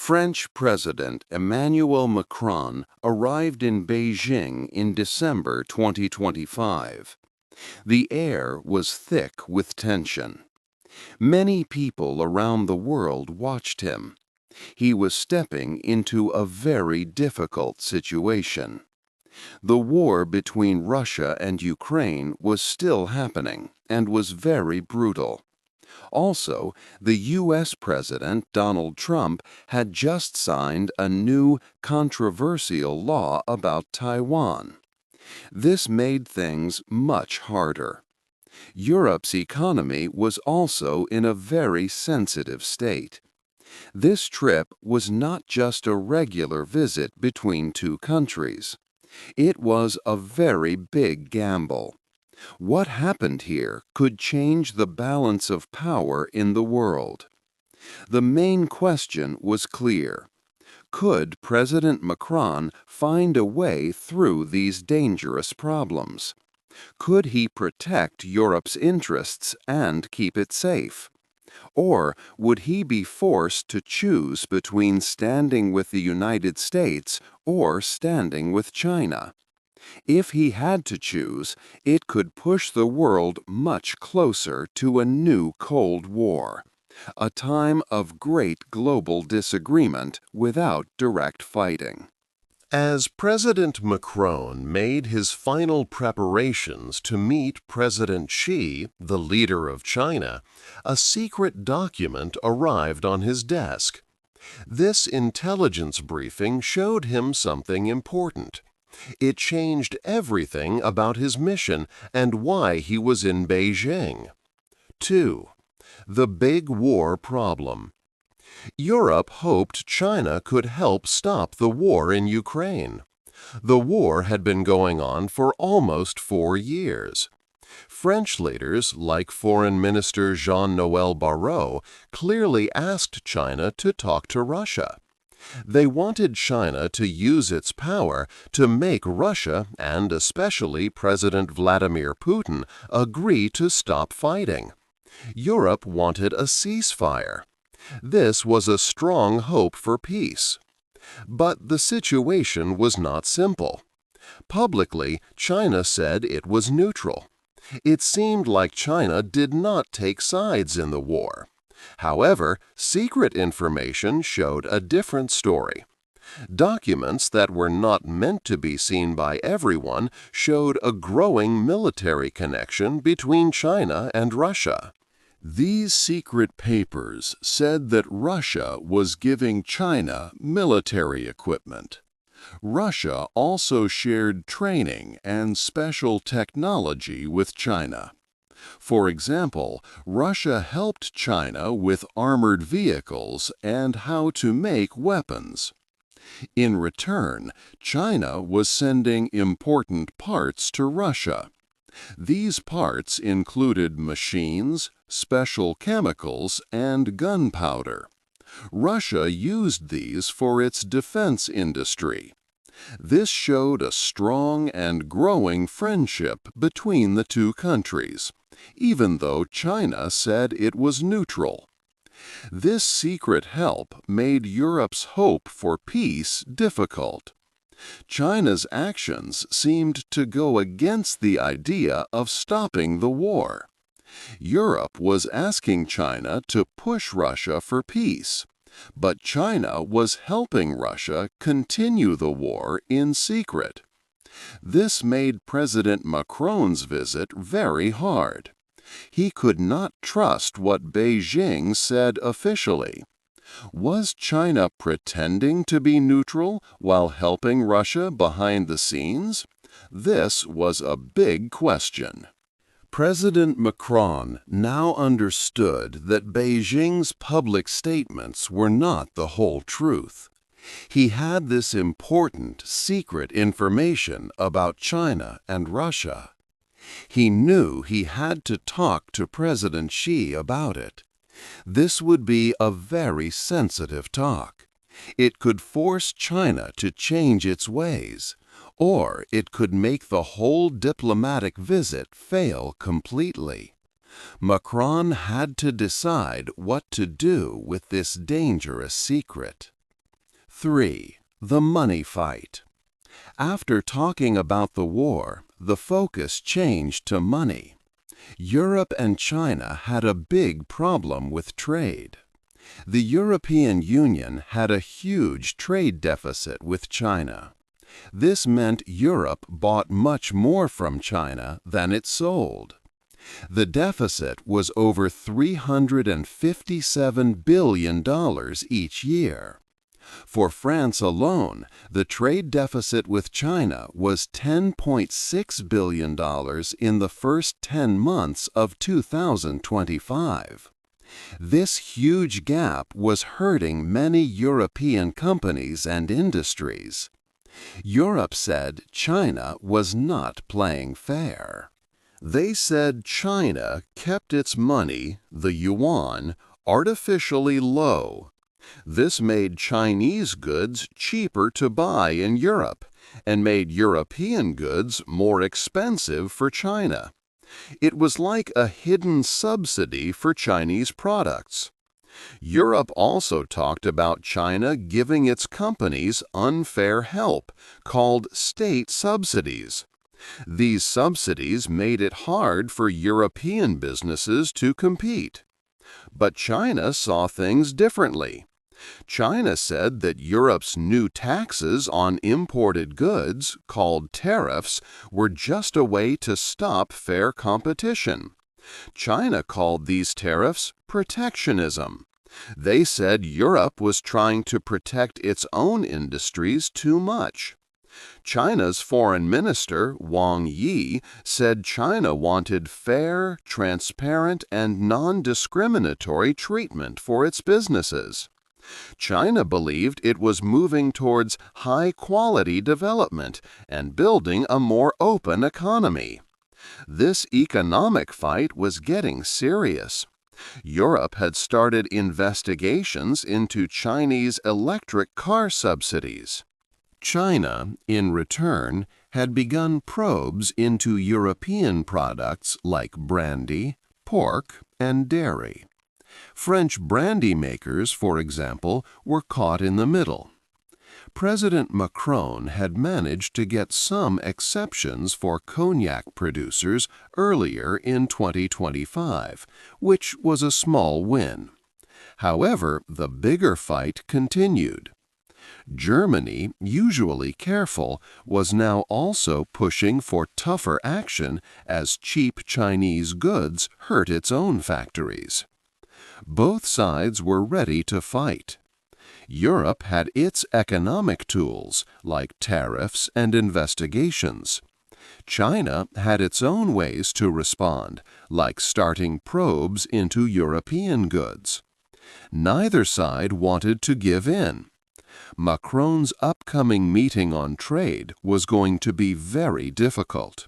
French President Emmanuel Macron arrived in Beijing in December 2025. The air was thick with tension. Many people around the world watched him. He was stepping into a very difficult situation. The war between Russia and Ukraine was still happening and was very brutal. Also, the U.S. President Donald Trump had just signed a new controversial law about Taiwan. This made things much harder. Europe's economy was also in a very sensitive state. This trip was not just a regular visit between two countries. It was a very big gamble. What happened here could change the balance of power in the world. The main question was clear. Could President Macron find a way through these dangerous problems? Could he protect Europe's interests and keep it safe? Or would he be forced to choose between standing with the United States or standing with China? If he had to choose, it could push the world much closer to a new Cold War, a time of great global disagreement without direct fighting. As President Macron made his final preparations to meet President Xi, the leader of China, a secret document arrived on his desk. This intelligence briefing showed him something important. It changed everything about his mission and why he was in Beijing. 2. The Big War Problem. Europe hoped China could help stop the war in Ukraine. The war had been going on for almost 4 years. French leaders, like Foreign Minister Jean-Noël Barrot, clearly asked China to talk to Russia. They wanted China to use its power to make Russia, and especially President Vladimir Putin, agree to stop fighting. Europe wanted a ceasefire. This was a strong hope for peace. But the situation was not simple. Publicly, China said it was neutral. It seemed like China did not take sides in the war. However, secret information showed a different story. Documents that were not meant to be seen by everyone showed a growing military connection between China and Russia. These secret papers said that Russia was giving China military equipment. Russia also shared training and special technology with China. For example, Russia helped China with armored vehicles and how to make weapons. In return, China was sending important parts to Russia. These parts included machines, special chemicals, and gunpowder. Russia used these for its defense industry. This showed a strong and growing friendship between the two countries, even though China said it was neutral. This secret help made Europe's hope for peace difficult. China's actions seemed to go against the idea of stopping the war. Europe was asking China to push Russia for peace, but China was helping Russia continue the war in secret. This made President Macron's visit very hard. He could not trust what Beijing said officially. Was China pretending to be neutral while helping Russia behind the scenes? This was a big question. President Macron now understood that Beijing's public statements were not the whole truth. He had this important, secret information about China and Russia. He knew he had to talk to President Xi about it. This would be a very sensitive talk. It could force China to change its ways, or it could make the whole diplomatic visit fail completely. Macron had to decide what to do with this dangerous secret. 3. The money fight. After talking about the war, the focus changed to money. Europe and China had a big problem with trade. The European Union had a huge trade deficit with China. This meant Europe bought much more from China than it sold. The deficit was over $357 billion each year. For France alone, the trade deficit with China was $10.6 billion in the first 10 months of 2025. This huge gap was hurting many European companies and industries. Europe said China was not playing fair. They said China kept its money, the yuan, artificially low. This made Chinese goods cheaper to buy in Europe and made European goods more expensive for China. It was like a hidden subsidy for Chinese products. Europe also talked about China giving its companies unfair help, called state subsidies. These subsidies made it hard for European businesses to compete. But China saw things differently. China said that Europe's new taxes on imported goods, called tariffs, were just a way to stop fair competition. China called these tariffs protectionism. They said Europe was trying to protect its own industries too much. China's foreign minister, Wang Yi, said China wanted fair, transparent, and non-discriminatory treatment for its businesses. China believed it was moving towards high-quality development and building a more open economy. This economic fight was getting serious. Europe had started investigations into Chinese electric car subsidies. China, in return, had begun probes into European products like brandy, pork, and dairy. French brandy makers, for example, were caught in the middle. President Macron had managed to get some exceptions for cognac producers earlier in 2025, which was a small win. However, the bigger fight continued. Germany, usually careful, was now also pushing for tougher action as cheap Chinese goods hurt its own factories. Both sides were ready to fight. Europe had its economic tools, like tariffs and investigations. China had its own ways to respond, like starting probes into European goods. Neither side wanted to give in. Macron's upcoming meeting on trade was going to be very difficult.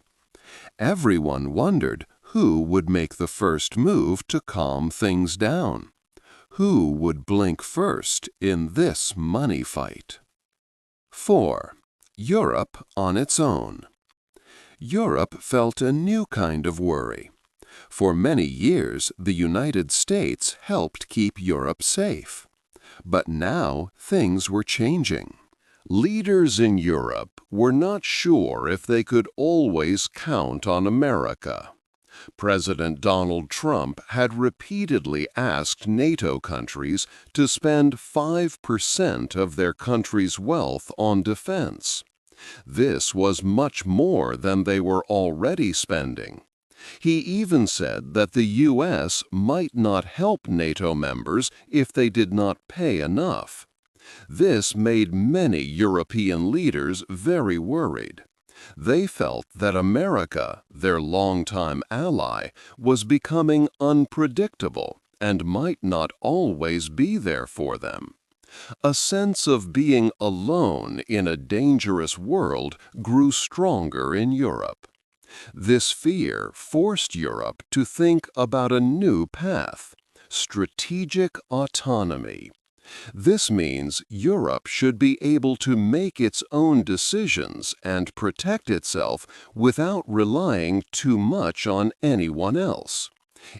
Everyone wondered who would make the first move to calm things down. Who would blink first in this money fight? 4. Europe on its own. Europe felt a new kind of worry. For many years, the United States helped keep Europe safe. But now things were changing. Leaders in Europe were not sure if they could always count on America. President Donald Trump had repeatedly asked NATO countries to spend 5% of their country's wealth on defense. This was much more than they were already spending. He even said that the U.S. might not help NATO members if they did not pay enough. This made many European leaders very worried. They felt that America, their longtime ally, was becoming unpredictable and might not always be there for them. A sense of being alone in a dangerous world grew stronger in Europe. This fear forced Europe to think about a new path: strategic autonomy. This means Europe should be able to make its own decisions and protect itself without relying too much on anyone else.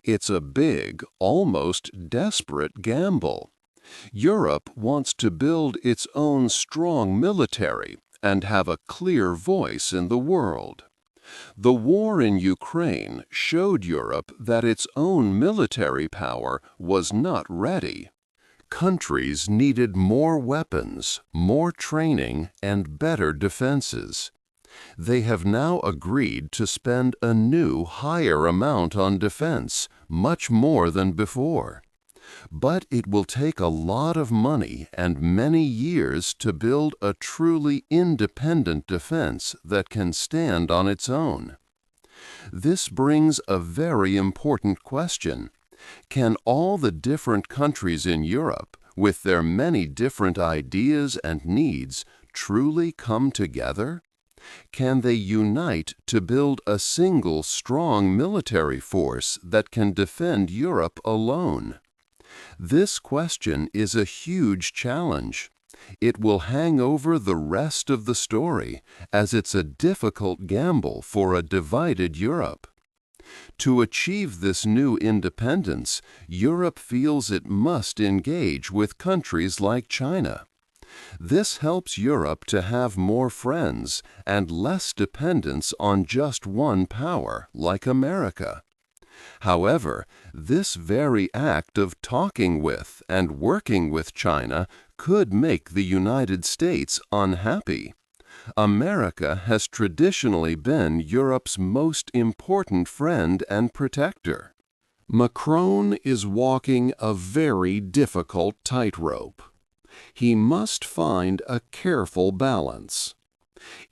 It's a big, almost desperate gamble. Europe wants to build its own strong military and have a clear voice in the world. The war in Ukraine showed Europe that its own military power was not ready. Countries needed more weapons, more training, and better defenses. They have now agreed to spend a new, higher amount on defense, much more than before. But it will take a lot of money and many years to build a truly independent defense that can stand on its own. This brings a very important question. Can all the different countries in Europe, with their many different ideas and needs, truly come together? Can they unite to build a single strong military force that can defend Europe alone? This question is a huge challenge. It will hang over the rest of the story, as it's a difficult gamble for a divided Europe. To achieve this new independence, Europe feels it must engage with countries like China. This helps Europe to have more friends and less dependence on just one power, like America. However, this very act of talking with and working with China could make the United States unhappy. America has traditionally been Europe's most important friend and protector. Macron is walking a very difficult tightrope. He must find a careful balance.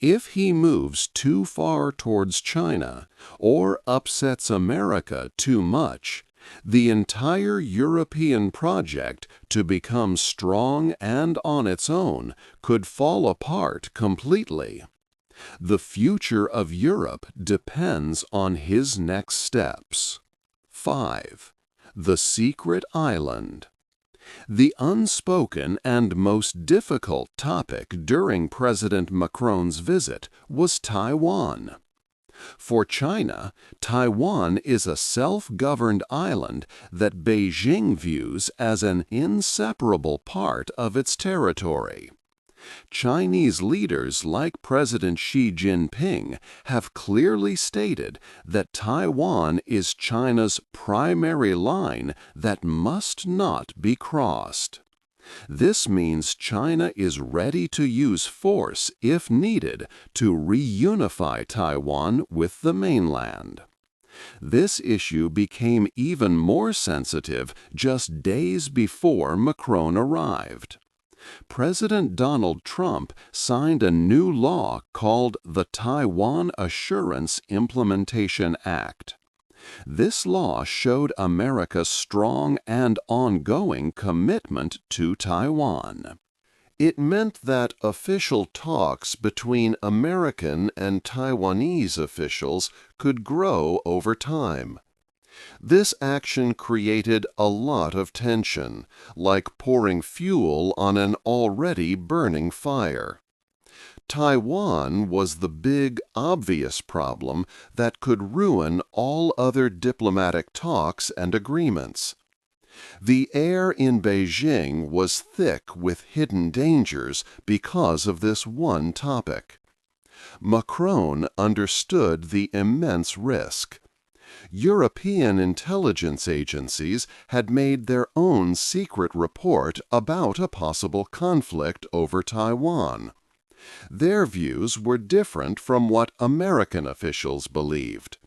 If he moves too far towards China or upsets America too much, the entire European project to become strong and on its own could fall apart completely. The future of Europe depends on his next steps. 5. The Secret Island. The unspoken and most difficult topic during President Macron's visit was Taiwan. For China, Taiwan is a self-governed island that Beijing views as an inseparable part of its territory. Chinese leaders like President Xi Jinping have clearly stated that Taiwan is China's primary line that must not be crossed. This means China is ready to use force, if needed, to reunify Taiwan with the mainland. This issue became even more sensitive just days before Macron arrived. President Donald Trump signed a new law called the Taiwan Assurance Implementation Act. This law showed America's strong and ongoing commitment to Taiwan. It meant that official talks between American and Taiwanese officials could grow over time. This action created a lot of tension, like pouring fuel on an already burning fire. Taiwan was the big, obvious problem that could ruin all other diplomatic talks and agreements. The air in Beijing was thick with hidden dangers because of this one topic. Macron understood the immense risk. European intelligence agencies had made their own secret report about a possible conflict over Taiwan. Their views were different from what American officials believed.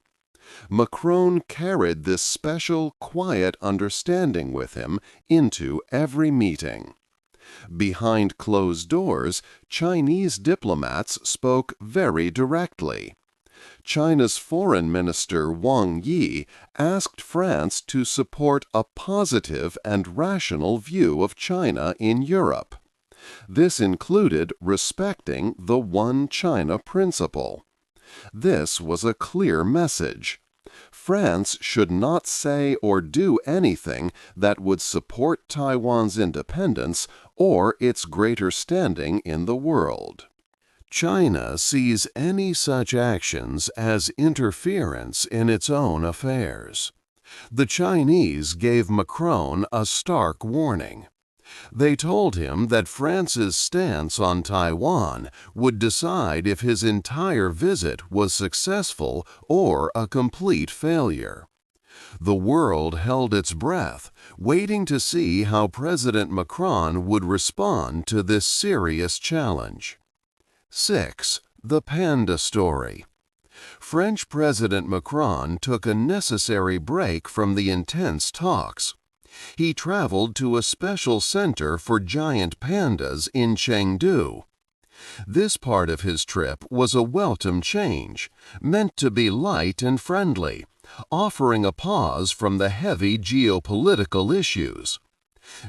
Macron carried this special, quiet understanding with him into every meeting. Behind closed doors, Chinese diplomats spoke very directly. China's Foreign Minister Wang Yi asked France to support a positive and rational view of China in Europe. This included respecting the One China principle. This was a clear message. France should not say or do anything that would support Taiwan's independence or its greater standing in the world. China sees any such actions as interference in its own affairs. The Chinese gave Macron a stark warning. They told him that France's stance on Taiwan would decide if his entire visit was successful or a complete failure. The world held its breath, waiting to see how President Macron would respond to this serious challenge. 6. The Panda Story. French President Macron took a necessary break from the intense talks. He traveled to a special center for giant pandas in Chengdu. This part of his trip was a welcome change, meant to be light and friendly, offering a pause from the heavy geopolitical issues.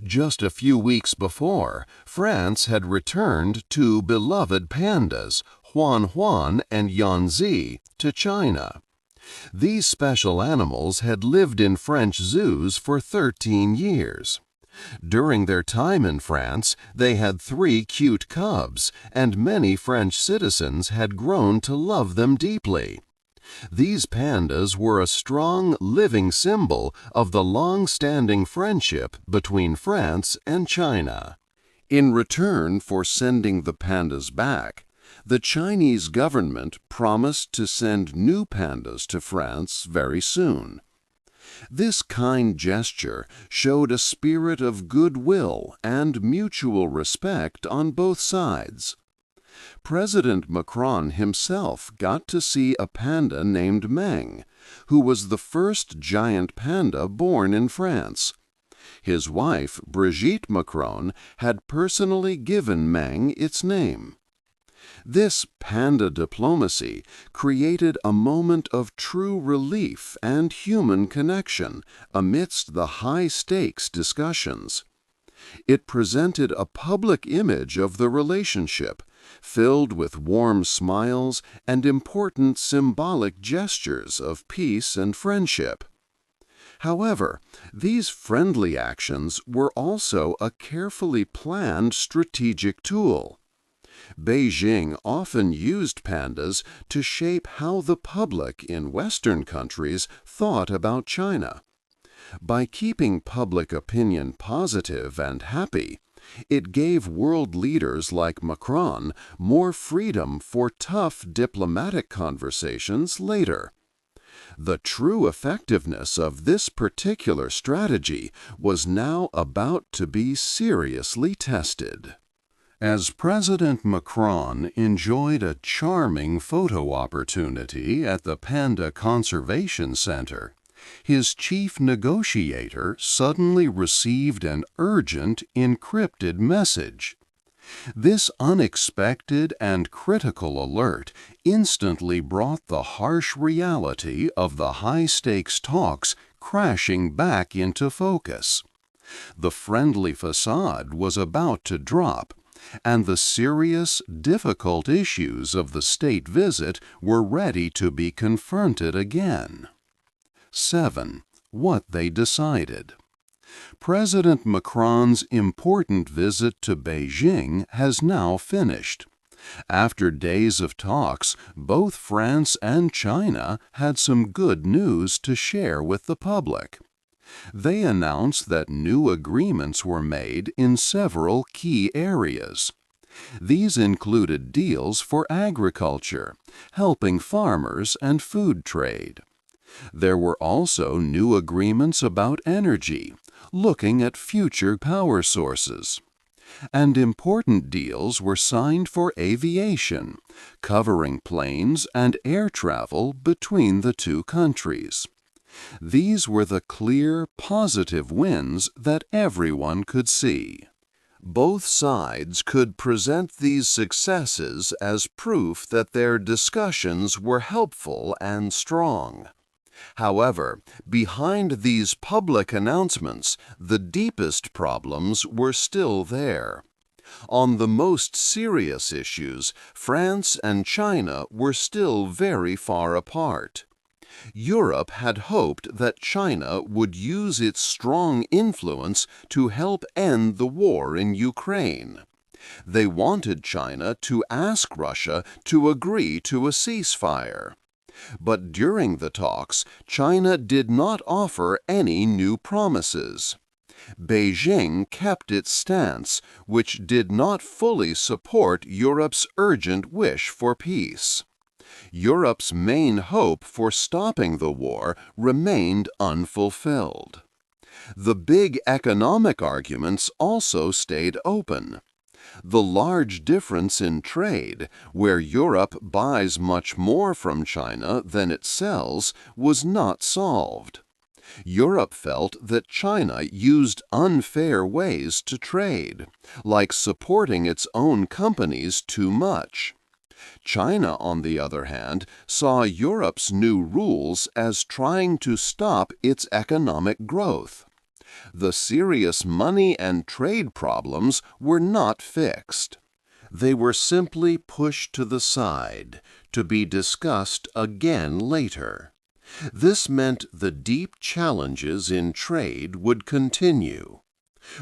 Just a few weeks before, France had returned two beloved pandas, Huan and Yanzi, to China. These special animals had lived in French zoos for 13 years. During their time in France, they had 3 cute cubs, and many French citizens had grown to love them deeply. These pandas were a strong, living symbol of the long-standing friendship between France and China. In return for sending the pandas back, the Chinese government promised to send new pandas to France very soon. This kind gesture showed a spirit of goodwill and mutual respect on both sides. President Macron himself got to see a panda named Meng, who was the first giant panda born in France. His wife, Brigitte Macron, had personally given Meng its name. This panda diplomacy created a moment of true relief and human connection amidst the high-stakes discussions. It presented a public image of the relationship, filled with warm smiles and important symbolic gestures of peace and friendship. However, these friendly actions were also a carefully planned strategic tool. Beijing often used pandas to shape how the public in Western countries thought about China. By keeping public opinion positive and happy, it gave world leaders like Macron more freedom for tough diplomatic conversations later. The true effectiveness of this particular strategy was now about to be seriously tested. As President Macron enjoyed a charming photo opportunity at the Panda Conservation Center, his chief negotiator suddenly received an urgent, encrypted message. This unexpected and critical alert instantly brought the harsh reality of the high-stakes talks crashing back into focus. The friendly facade was about to drop, and the serious, difficult issues of the state visit were ready to be confronted again. 7. What they decided. President Macron's important visit to Beijing has now finished. After days of talks, both France and China had some good news to share with the public. They announced that new agreements were made in several key areas. These included deals for agriculture, helping farmers and food trade. There were also new agreements about energy, looking at future power sources. And important deals were signed for aviation, covering planes and air travel between the two countries. These were the clear, positive wins that everyone could see. Both sides could present these successes as proof that their discussions were helpful and strong. However, behind these public announcements, the deepest problems were still there. On the most serious issues, France and China were still very far apart. Europe had hoped that China would use its strong influence to help end the war in Ukraine. They wanted China to ask Russia to agree to a ceasefire. But during the talks, China did not offer any new promises. Beijing kept its stance, which did not fully support Europe's urgent wish for peace. Europe's main hope for stopping the war remained unfulfilled. The big economic arguments also stayed open. The large difference in trade, where Europe buys much more from China than it sells, was not solved. Europe felt that China used unfair ways to trade, like supporting its own companies too much. China, on the other hand, saw Europe's new rules as trying to stop its economic growth. The serious money and trade problems were not fixed. They were simply pushed to the side, to be discussed again later. This meant the deep challenges in trade would continue.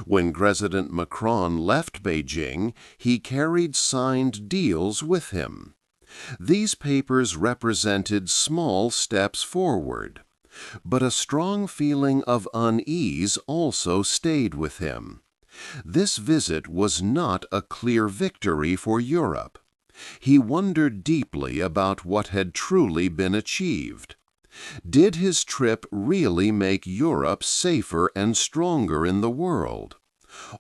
When President Macron left Beijing, he carried signed deals with him. These papers represented small steps forward, but a strong feeling of unease also stayed with him. This visit was not a clear victory for Europe. He wondered deeply about what had truly been achieved. Did his trip really make Europe safer and stronger in the world?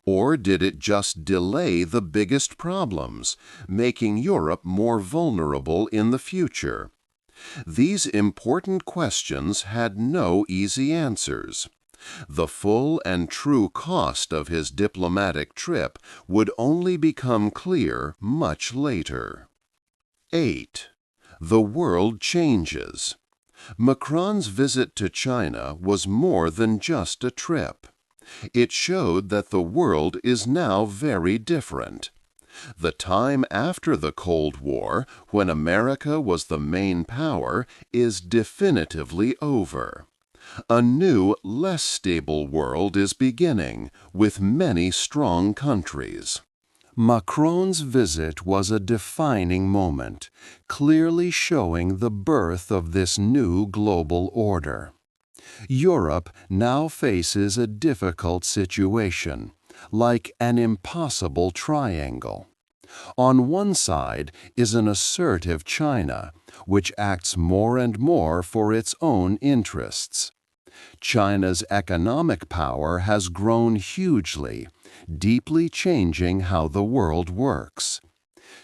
Or did it just delay the biggest problems, making Europe more vulnerable in the future? These important questions had no easy answers. The full and true cost of his diplomatic trip would only become clear much later. 8. The world changes. Macron's visit to China was more than just a trip. It showed that the world is now very different. The time after the Cold War, when America was the main power, is definitively over. A new, less stable world is beginning, with many strong countries. Macron's visit was a defining moment, clearly showing the birth of this new global order. Europe now faces a difficult situation, like an impossible triangle. On one side is an assertive China, which acts more and more for its own interests. China's economic power has grown hugely, deeply changing how the world works.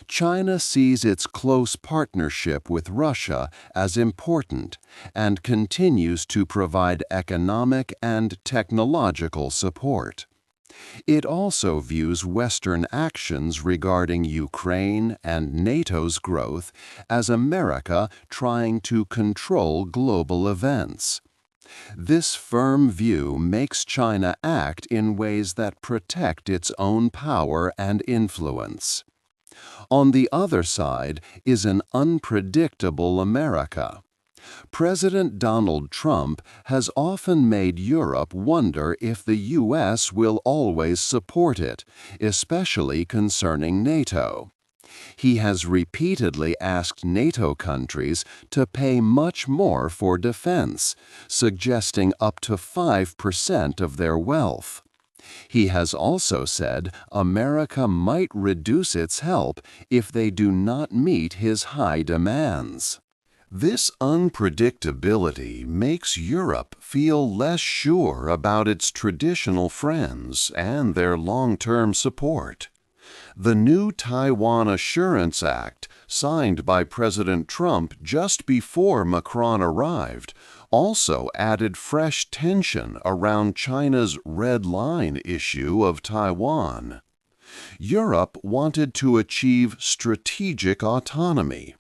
China sees its close partnership with Russia as important and continues to provide economic and technological support. It also views Western actions regarding Ukraine and NATO's growth as America trying to control global events. This firm view makes China act in ways that protect its own power and influence. On the other side is an unpredictable America. President Donald Trump has often made Europe wonder if the U.S. will always support it, especially concerning NATO. He has repeatedly asked NATO countries to pay much more for defense, suggesting up to 5% of their wealth. He has also said America might reduce its help if they do not meet his high demands. This unpredictability makes Europe feel less sure about its traditional friends and their long-term support. The new Taiwan Assurance Act, signed by President Trump just before Macron arrived, also added fresh tension around China's red line issue of Taiwan. Europe wanted to achieve strategic autonomy.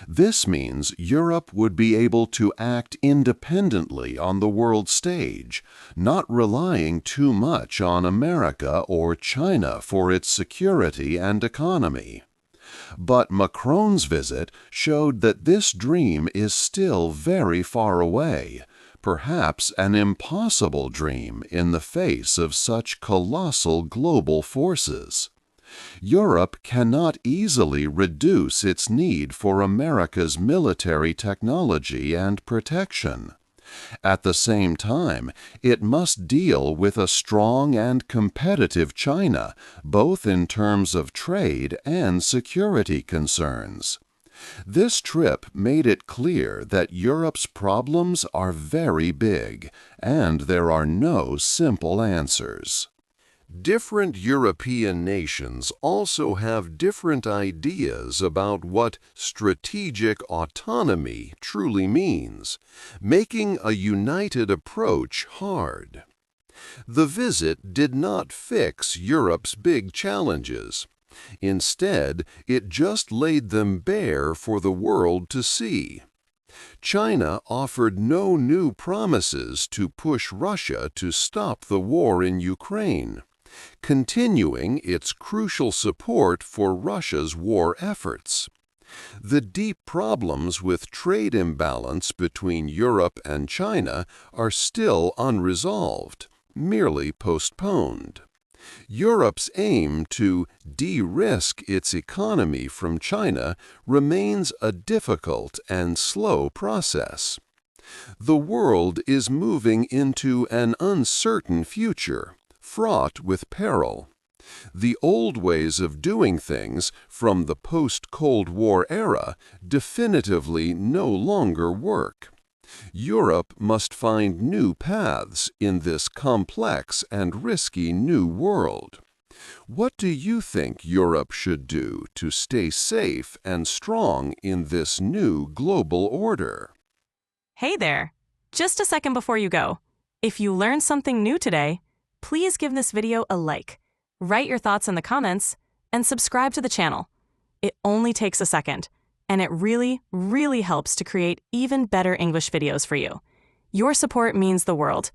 This means Europe would be able to act independently on the world stage, not relying too much on America or China for its security and economy. But Macron's visit showed that this dream is still very far away, perhaps an impossible dream in the face of such colossal global forces. Europe cannot easily reduce its need for America's military technology and protection. At the same time, it must deal with a strong and competitive China, both in terms of trade and security concerns. This trip made it clear that Europe's problems are very big, and there are no simple answers. Different European nations also have different ideas about what strategic autonomy truly means, making a united approach hard. The visit did not fix Europe's big challenges. Instead, it just laid them bare for the world to see. China offered no new promises to push Russia to stop the war in Ukraine, continuing its crucial support for Russia's war efforts. The deep problems with trade imbalance between Europe and China are still unresolved, merely postponed. Europe's aim to de-risk its economy from China remains a difficult and slow process. The world is moving into an uncertain future, fraught with peril. The old ways of doing things from the post-Cold War era definitively no longer work. Europe must find new paths in this complex and risky new world. What do you think Europe should do to stay safe and strong in this new global order? Hey there! Just a second before you go. If you learned something new today, please give this video a like, write your thoughts in the comments, and subscribe to the channel. It only takes a second, and it really, really helps to create even better English videos for you. Your support means the world.